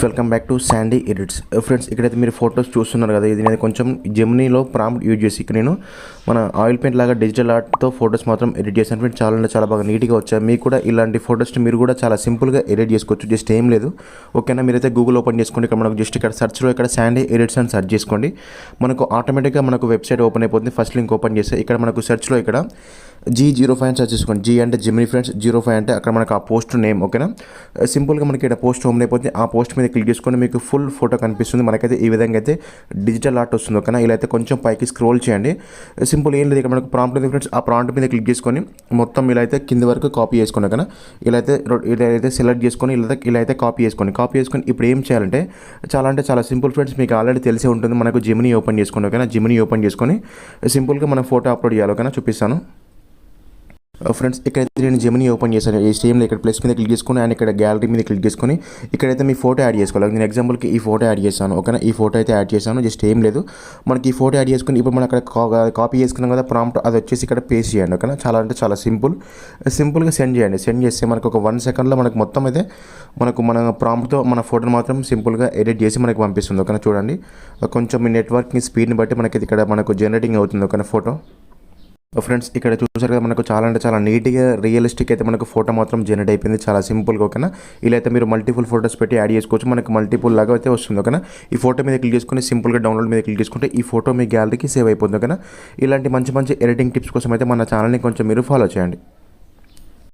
Welcome back to Sandy edits. Friends, ఇక్కడైతే మీరు photos చూస్తున్నారు కదా, ఇది నేను కొంచెం జెమినీలో ప్రాంప్ట్ యూజ్ చేసి ఇక్కడ నేను మన ఆయిల్ పెయింట్ లాగా డిజిటల్ ఆర్ట్తో ఫొటోస్ మాత్రం ఎడిట్ చేశాను ఫ్రెండ్స్. చాలా అంటే చాలా బాగా నీట్గా వచ్చాయి. మీకు కూడా ఇలాంటి ఫొటోస్ని మీరు కూడా చాలా సింపుల్గా ఎడిట్ చేసుకోవచ్చు. జస్ట్ ఏం లేదు, ఓకేనా. మీరైతే గూగుల్ ఓపెన్ చేసుకోండి. ఇక్కడ మనకు జస్ట్ ఇక్కడ సర్చ్లో ఇక్కడ శాండీ ఎడిట్స్ అని సెర్చ్ చేసుకోండి. మనకు ఆటోమేటిక్గా మనకు వెబ్సైట్ ఓపెన్ అయిపోతుంది. ఫస్ట్ లింక్ ఓపెన్ చేస్తే ఇక్కడ మనకు సెర్చ్లో ఇక్కడ G05 అని సెర్చ్ చేసుకోండి. G అంటే జెమినీ ఫ్రెండ్స్, 05 అంటే అక్కడ మనకు ఆ పోస్ట్ నేమ్, ఓకేనా. సింపుల్గా మనకి ఇక్కడ పోస్ట్ ఓపెన్ అయిపోతుంది. ఆ పోస్ట్ మీద క్లిక్ చేసుకొని మీకు ఫుల్ ఫోటో కనిపిస్తుంది. మనకైతే ఈ విధంగా అయితే డిజిటల్ ఆర్ట్ వస్తుంది, ఓకేనా. ఇలా అయితే కొంచెం పైకి స్క్రోల్ చేయండి. సింపుల్ ఏం లేదు, ఇక్కడ మనకు ప్రాంప్ట్ ఉంది ఫ్రెండ్స్. ఆ ప్రాంప్ట్ మీద క్లిక్ చేసుకొని మొత్తం ఇలా అయితే కింది వరకు కాపీ చేసుకోండి, ఓకేనా. ఇలా అయితే సెలెక్ట్ చేసుకొని ఇలా అయితే కాపీ చేసుకొని ఇప్పుడు ఏం చేయాలంటే చాలా సింపుల్ ఫ్రెండ్స్. మీకు ఆల్రెడీ తెలిసే ఉంటుంది. మనకు జెమినీ ఓపెన్ చేసుకోండి, ఓకేనా. జెమినీ ఓపెన్ చేసుకొని సింపుల్గా మనం ఫోటో అప్లోడ్ చేయాలి, ఓకేనా. చూపిస్తాను ఫ్రెండ్స్. ఇక్కడైతే నేను జెమినీ ఓపెన్ చేశాను. ఈ స్టేమ్లో ఇక్కడ ప్లస్ మీద క్లిక్ చేసుకొని అండ్ ఇక్కడ గ్యాలరీ మీద క్లిక్ చేసుకొని ఇక్కడైతే మీ ఫోటో యాడ్ చేసుకోవాలి. నేను ఎగ్జాంపుల్కి ఈ ఫోటో యాడ్ చేశాను, ఓకేనా. ఈ ఫోటో అయితే యాడ్ చేశాను. జస్ట్ ఏం లేదు, మనకి ఈ ఫోటో యాడ్ చేసుకుని ఇప్పుడు మనం అక్కడ కాపీ చేసుకున్నాం కదా ప్రాంప్ట్, అది వచ్చేసి ఇక్కడ పేస్ట్ చేయండి, ఓకేనా. చాలా అంటే చాలా సింపుల్గా సెండ్ చేయండి. సెండ్ చేస్తే మనకు ఒక 1 సెకండ్లో మనకు మొత్తం అయితే మన ప్రాంప్ట్తో మన ఫోటోని మాత్రం సింపుల్గా ఎడిట్ చేసి మనకు పంపిస్తుంది, ఓకేనా. చూడండి, కొంచెం మీ నెట్వర్క్ని స్పీడ్ని బట్టి మనకి ఇక్కడ మనకు జనరేటింగ్ అవుతుంది, ఓకేనా, ఫోటో. ఫ్రెండ్స్, ఇక్కడ చూసారు కదా, మనకు చాలా అంటే చాలా నీట్గా రియలిస్టిక్ అయితే మనకు ఫోటో మాత్రం జనరేట్ అయిపోయింది, చాలా సింపుల్గా, ఓకేనా. ఇలా అయితే మీరు మల్టిపుల్ ఫోటోస్ పెట్టి యాడ్ చేసుకోవచ్చు. మనకు మల్టిపుల్ లాగా అయితే వస్తుంది, ఓకేనా. ఈ ఫోటో మీద క్లిక్ చేసుకుని సింపుల్గా డౌన్లోడ్ మీద క్లిక్ చేసుకుంటే ఈ ఫోటో మీ గ్యాలరీకి సేవ్ అయిపోతుంది, ఓకేనా. ఇలాంటి మంచి ఎడిటింగ్ టిప్స్ కోసం అయితే మన ఛానల్ని కొంచెం మీరు ఫాలో చేయండి.